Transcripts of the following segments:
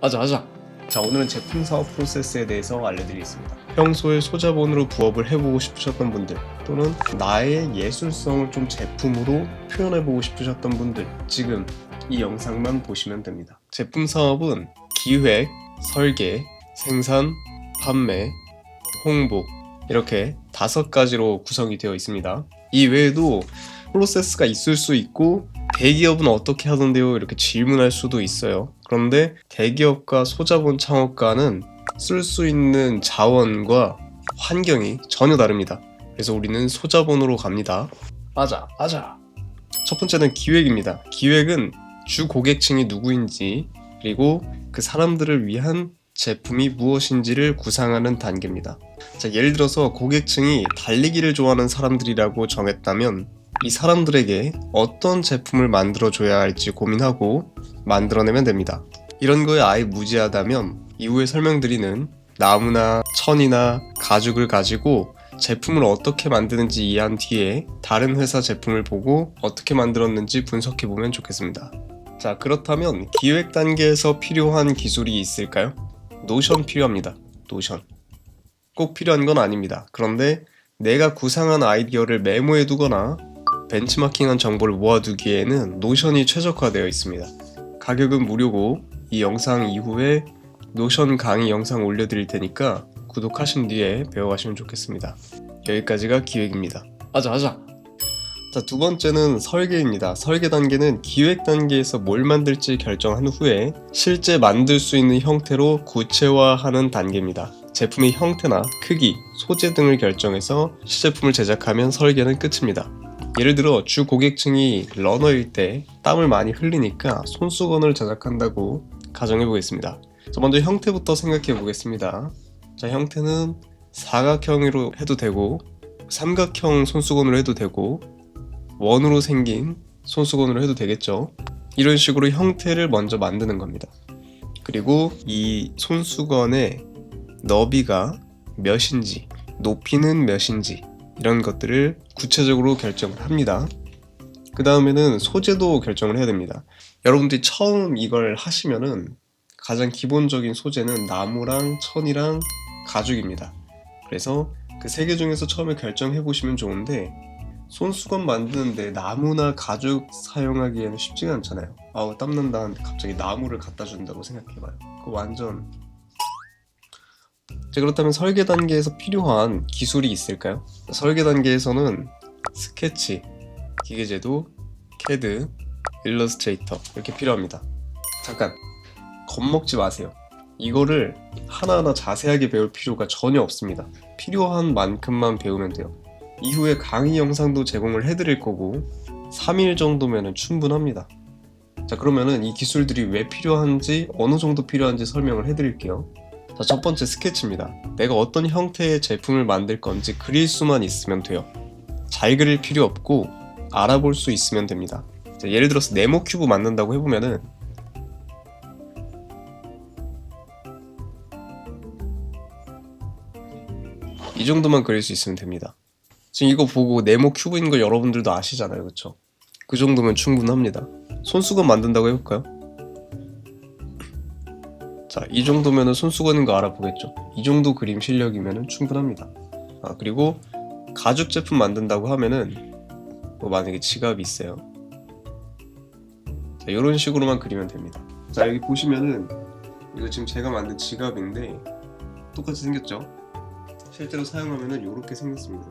아자. 자, 오늘은 제품 사업 프로세스에 대해서 알려드리겠습니다. 평소에 소자본으로 부업을 해보고 싶으셨던 분들, 또는 나의 예술성을 좀 제품으로 표현해보고 싶으셨던 분들, 지금 이 영상만 보시면 됩니다. 제품 사업은 기획, 설계, 생산, 판매, 홍보, 이렇게 5가지로 구성이 되어 있습니다. 이 외에도 프로세스가 있을 수 있고, 대기업은 어떻게 하던데요? 이렇게 질문할 수도 있어요. 그런데 대기업과 소자본 창업가는 쓸 수 있는 자원과 환경이 전혀 다릅니다. 그래서 우리는 소자본으로 갑니다. 아자. 첫 번째는 기획입니다. 기획은 주 고객층이 누구인지, 그리고 그 사람들을 위한 제품이 무엇인지를 구상하는 단계입니다. 자, 예를 들어서 고객층이 달리기를 좋아하는 사람들이라고 정했다면 이 사람들에게 어떤 제품을 만들어줘야 할지 고민하고 만들어내면 됩니다. 이런 거에 아예 무지하다면 이후에 설명드리는 나무나 천이나 가죽을 가지고 제품을 어떻게 만드는지 이해한 뒤에 다른 회사 제품을 보고 어떻게 만들었는지 분석해보면 좋겠습니다. 자, 그렇다면 기획 단계에서 필요한 기술이 있을까요? 노션 필요합니다. 노션. 꼭 필요한 건 아닙니다. 그런데 내가 구상한 아이디어를 메모해 두거나 벤치마킹한 정보를 모아두기에는 노션이 최적화되어 있습니다. 가격은 무료고 이 영상 이후에 노션 강의 영상 올려드릴 테니까 구독하신 뒤에 배워가시면 좋겠습니다. 여기까지가 기획입니다. 아자. 자, 두 번째는 설계입니다. 설계 단계는 기획 단계에서 뭘 만들지 결정한 후에 실제 만들 수 있는 형태로 구체화하는 단계입니다. 제품의 형태나 크기, 소재 등을 결정해서 시제품을 제작하면 설계는 끝입니다. 예를 들어 주 고객층이 러너일 때 땀을 많이 흘리니까 손수건을 제작한다고 가정해 보겠습니다. 먼저 형태부터 생각해 보겠습니다. 자, 형태는 사각형으로 해도 되고 삼각형 손수건으로 해도 되고 원으로 생긴 손수건으로 해도 되겠죠. 이런 식으로 형태를 먼저 만드는 겁니다. 그리고 이 손수건의 너비가 몇인지, 높이는 몇인지 이런 것들을 구체적으로 결정을 합니다. 그 다음에는 소재도 결정을 해야 됩니다. 여러분들이 처음 이걸 하시면은 가장 기본적인 소재는 나무랑 천이랑 가죽입니다. 그래서 그 3개 중에서 처음에 결정해 보시면 좋은데, 손수건 만드는데 나무나 가죽 사용하기에는 쉽지가 않잖아요. 아우 땀난다는데 갑자기 나무를 갖다 준다고 생각해봐요. 그거 완전... 자, 그렇다면 설계 단계에서 필요한 기술이 있을까요? 설계 단계에서는 스케치, 기계제도, CAD, 일러스트레이터 이렇게 필요합니다. 잠깐 겁먹지 마세요. 이거를 하나하나 자세하게 배울 필요가 전혀 없습니다. 필요한 만큼만 배우면 돼요. 이후에 강의 영상도 제공을 해드릴 거고 3일 정도면 충분합니다. 자, 그러면은 이 기술들이 왜 필요한지, 어느 정도 필요한지 설명을 해드릴게요. 자, 첫 번째 스케치입니다. 내가 어떤 형태의 제품을 만들 건지 그릴 수만 있으면 돼요. 잘 그릴 필요 없고 알아볼 수 있으면 됩니다. 자, 예를 들어서 네모 큐브 만든다고 해보면은 이 정도만 그릴 수 있으면 됩니다. 지금 이거 보고 네모 큐브인 거 여러분들도 아시잖아요, 그쵸? 그 정도면 충분합니다. 손수건 만든다고 해볼까요? 자, 이 정도면은 손수건인 거 알아보겠죠? 이 정도 그림 실력이면은 충분합니다. 그리고 가죽 제품 만든다고 하면은 뭐 만약에 지갑이 있어요. 자, 이런 식으로만 그리면 됩니다. 자, 여기 보시면은 이거 지금 제가 만든 지갑인데 똑같이 생겼죠? 실제로 사용하면은 이렇게 생겼습니다.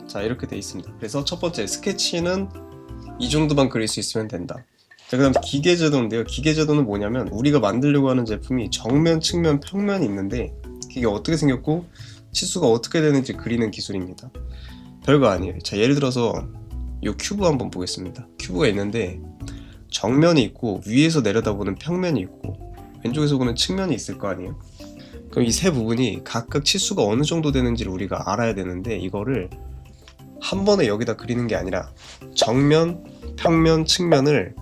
자, 이렇게 돼 있습니다. 그래서 첫 번째 스케치는 이 정도만 그릴 수 있으면 된다. 자, 그 다음 기계제도인데요. 기계제도는 뭐냐면 우리가 만들려고 하는 제품이 정면, 측면, 평면이 있는데 이게 어떻게 생겼고 치수가 어떻게 되는지 그리는 기술입니다. 별거 아니에요. 자, 예를 들어서 이 큐브 한번 보겠습니다. 큐브가 있는데 정면이 있고 위에서 내려다보는 평면이 있고 왼쪽에서 보는 측면이 있을 거 아니에요. 그럼 이 세 부분이 각각 치수가 어느 정도 되는지를 우리가 알아야 되는데, 이거를 한 번에 여기다 그리는 게 아니라 정면, 평면, 측면을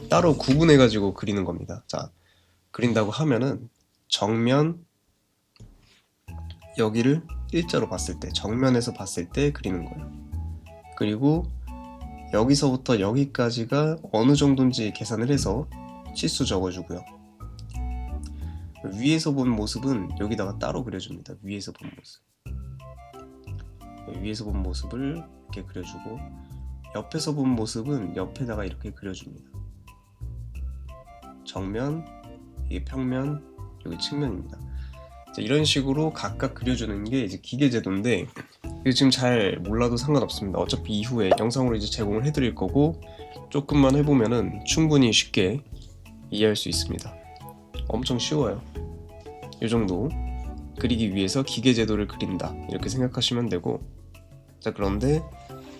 따로 구분해 가지고 그리는 겁니다. 자, 그린다고 하면은 정면, 여기를 일자로 봤을 때, 정면에서 봤을 때 그리는 거예요. 그리고 여기서부터 여기까지가 어느 정도인지 계산을 해서 치수 적어주고요. 위에서 본 모습은 여기다가 따로 그려줍니다. 위에서 본 모습. 위에서 본 모습을 이렇게 그려주고, 옆에서 본 모습은 옆에다가 이렇게 그려줍니다. 정면, 이게 평면, 여기 측면입니다. 자, 이런 식으로 각각 그려주는 게 이제 기계제도인데, 이게 지금 잘 몰라도 상관없습니다. 어차피 이후에 영상으로 이제 제공을 해드릴 거고, 조금만 해보면은 충분히 쉽게 이해할 수 있습니다. 엄청 쉬워요. 이 정도 그리기 위해서 기계제도를 그린다, 이렇게 생각하시면 되고, 자, 그런데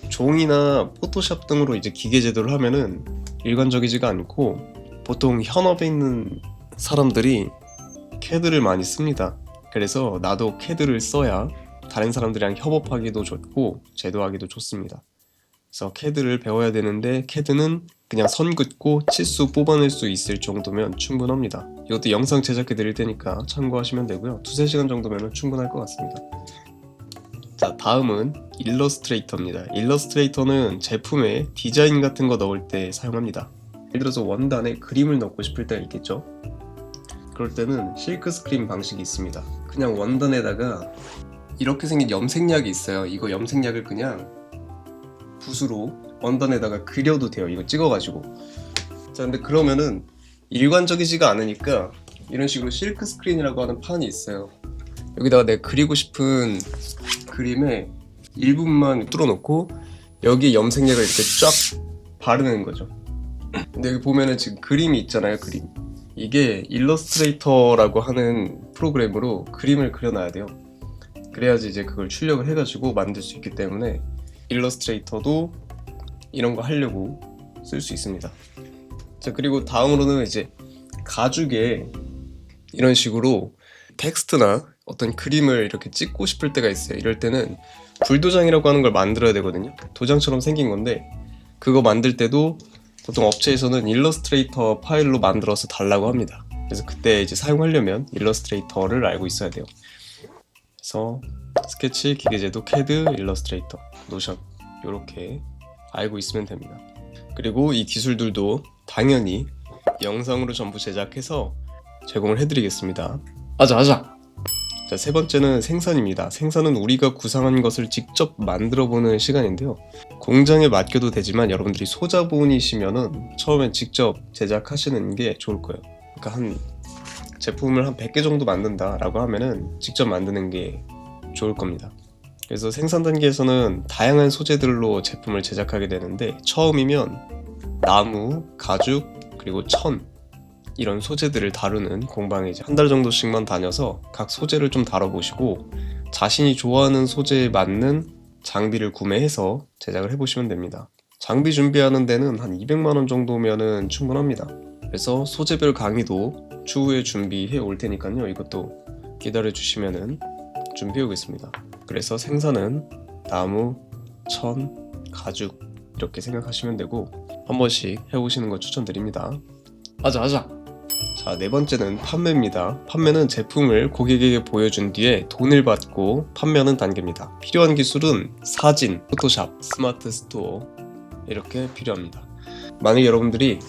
종이나 포토샵 등으로 이제 기계제도를 하면은 일관적이지가 않고, 보통 현업에 있는 사람들이 CAD를 많이 씁니다. 그래서 나도 CAD를 써야 다른 사람들이랑 협업하기도 좋고 제도하기도 좋습니다. 그래서 CAD를 배워야 되는데, CAD는 그냥 선 긋고 치수 뽑아낼 수 있을 정도면 충분합니다. 이것도 영상 제작해 드릴 테니까 참고하시면 되고요. 2-3시간 정도면 충분할 것 같습니다. 자, 다음은 일러스트레이터입니다. 일러스트레이터는 제품에 디자인 같은 거 넣을 때 사용합니다. 예를 들어서 원단에 그림을 넣고 싶을 때가 있겠죠. 그럴 때는 실크 스크린 방식이 있습니다. 그냥 원단에다가 이렇게 생긴 염색약이 있어요. 이거 염색약을 그냥 붓으로 원단에다가 그려도 돼요. 이거 찍어가지고. 자, 근데 그러면은 일관적이지가 않으니까 이런 식으로 실크 스크린이라고 하는 판이 있어요. 여기다가 내가 그리고 싶은 그림의 일부분만 뚫어놓고 여기에 염색약을 이렇게 쫙 바르는 거죠. 근데 여기 보면은 지금 그림이 있잖아요. 그림. 이게 일러스트레이터라고 하는 프로그램으로 그림을 그려놔야 돼요. 그래야지 이제 그걸 출력을 해가지고 만들 수 있기 때문에 일러스트레이터도 이런 거 하려고 쓸 수 있습니다. 자, 그리고 다음으로는 이제 가죽에 이런 식으로 텍스트나 어떤 그림을 이렇게 찍고 싶을 때가 있어요. 이럴 때는 불도장이라고 하는 걸 만들어야 되거든요. 도장처럼 생긴 건데, 그거 만들 때도 보통 업체에서는 일러스트레이터 파일로 만들어서 달라고 합니다. 그래서 그때 이제 사용하려면 일러스트레이터를 알고 있어야 돼요. 그래서 스케치, 기계제도, CAD, 일러스트레이터, 노션, 이렇게 알고 있으면 됩니다. 그리고 이 기술들도 당연히 영상으로 전부 제작해서 제공을 해드리겠습니다. 아자! 자, 세 번째는 생산입니다. 생산은 우리가 구상한 것을 직접 만들어보는 시간인데요. 공장에 맡겨도 되지만 여러분들이 소자본이시면은 처음엔 직접 제작하시는 게 좋을 거예요. 그러니까 한 제품을 한 100개 정도 만든다라고 하면은 직접 만드는 게 좋을 겁니다. 그래서 생산 단계에서는 다양한 소재들로 제품을 제작하게 되는데, 처음이면 나무, 가죽, 그리고 천, 이런 소재들을 다루는 공방에 이제 한 달 정도씩만 다녀서 각 소재를 좀 다뤄보시고 자신이 좋아하는 소재에 맞는 장비를 구매해서 제작을 해보시면 됩니다. 장비 준비하는 데는 한 200만 원 정도면은 충분합니다. 그래서 소재별 강의도 추후에 준비해 올 테니까요. 이것도 기다려 주시면은 준비해 오겠습니다. 그래서 생산은 나무, 천, 가죽 이렇게 생각하시면 되고, 한 번씩 해보시는 거 추천드립니다. 아자! 자, 네 번째는 판매입니다. 판매는 제품을 고객에게 보여준 뒤에 돈을 받고 판매하는 단계입니다. 필요한 기술은 사진, 포토샵, 스마트 스토어 이렇게 필요합니다. 만약 여러분들이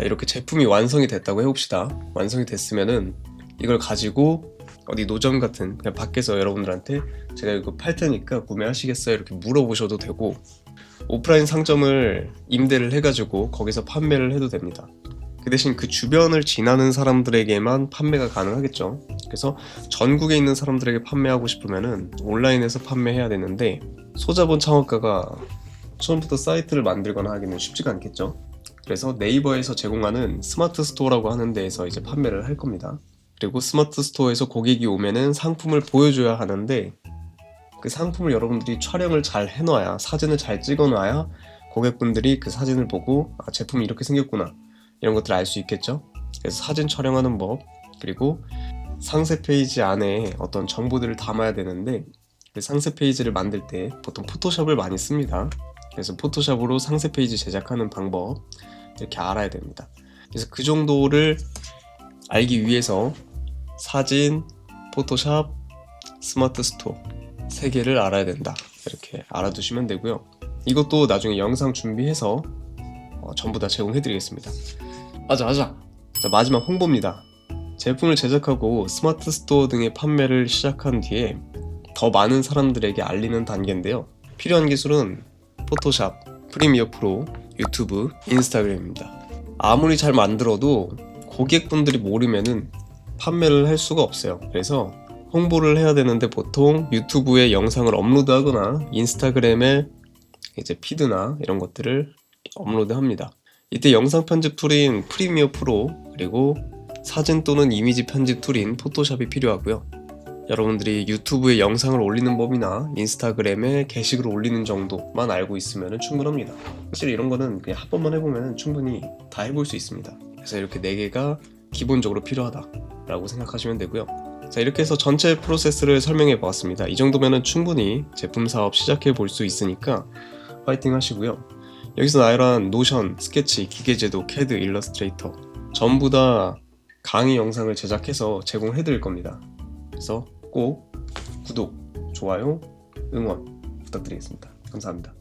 이렇게 제품이 완성이 됐다고 해봅시다. 완성이 됐으면은 이걸 가지고 어디 노점 같은, 그냥 밖에서 여러분들한테 제가 이거 팔 테니까 구매하시겠어요? 이렇게 물어보셔도 되고, 오프라인 상점을 임대를 해가지고 거기서 판매를 해도 됩니다. 그 대신 그 주변을 지나는 사람들에게만 판매가 가능하겠죠. 그래서 전국에 있는 사람들에게 판매하고 싶으면은 온라인에서 판매해야 되는데, 소자본 창업가가 처음부터 사이트를 만들거나 하기는 쉽지가 않겠죠. 그래서 네이버에서 제공하는 스마트 스토어라고 하는 데에서 이제 판매를 할 겁니다. 그리고 스마트 스토어에서 고객이 오면은 상품을 보여줘야 하는데, 그 상품을 여러분들이 촬영을 잘 해놔야, 사진을 잘 찍어놔야 고객분들이 그 사진을 보고 제품이 이렇게 생겼구나, 이런 것들을 알 수 있겠죠. 그래서 사진 촬영하는 법, 그리고 상세 페이지 안에 어떤 정보들을 담아야 되는데, 그 상세 페이지를 만들 때 보통 포토샵을 많이 씁니다. 그래서 포토샵으로 상세 페이지 제작하는 방법 이렇게 알아야 됩니다. 그래서 그 정도를 알기 위해서 사진, 포토샵, 스마트 스토어 3개를 알아야 된다, 이렇게 알아두시면 되고요. 이것도 나중에 영상 준비해서 전부 다 제공해드리겠습니다. 아자! 자, 마지막 홍보입니다. 제품을 제작하고 스마트 스토어 등의 판매를 시작한 뒤에 더 많은 사람들에게 알리는 단계인데요. 필요한 기술은 포토샵, 프리미어 프로, 유튜브, 인스타그램입니다. 아무리 잘 만들어도 고객분들이 모르면은 판매를 할 수가 없어요. 그래서 홍보를 해야 되는데 보통 유튜브에 영상을 업로드하거나 인스타그램에 이제 피드나 이런 것들을 업로드합니다. 이때 영상 편집 툴인 프리미어 프로 그리고 사진 또는 이미지 편집 툴인 포토샵이 필요하고요. 여러분들이 유튜브에 영상을 올리는 법이나 인스타그램에 게시글을 올리는 정도만 알고 있으면 충분합니다. 사실 이런 거는 그냥 한 번만 해보면 충분히 다 해볼 수 있습니다. 그래서 이렇게 4개가 기본적으로 필요하다라고 생각하시면 되고요. 자, 이렇게 해서 전체 프로세스를 설명해 보았습니다. 이 정도면 충분히 제품 사업 시작해 볼 수 있으니까 파이팅 하시고요. 여기서 나열한 노션, 스케치, 기계제도, 캐드, 일러스트레이터 전부 다 강의 영상을 제작해서 제공해 드릴 겁니다. 그래서 꼭 구독, 좋아요, 응원 부탁드리겠습니다. 감사합니다.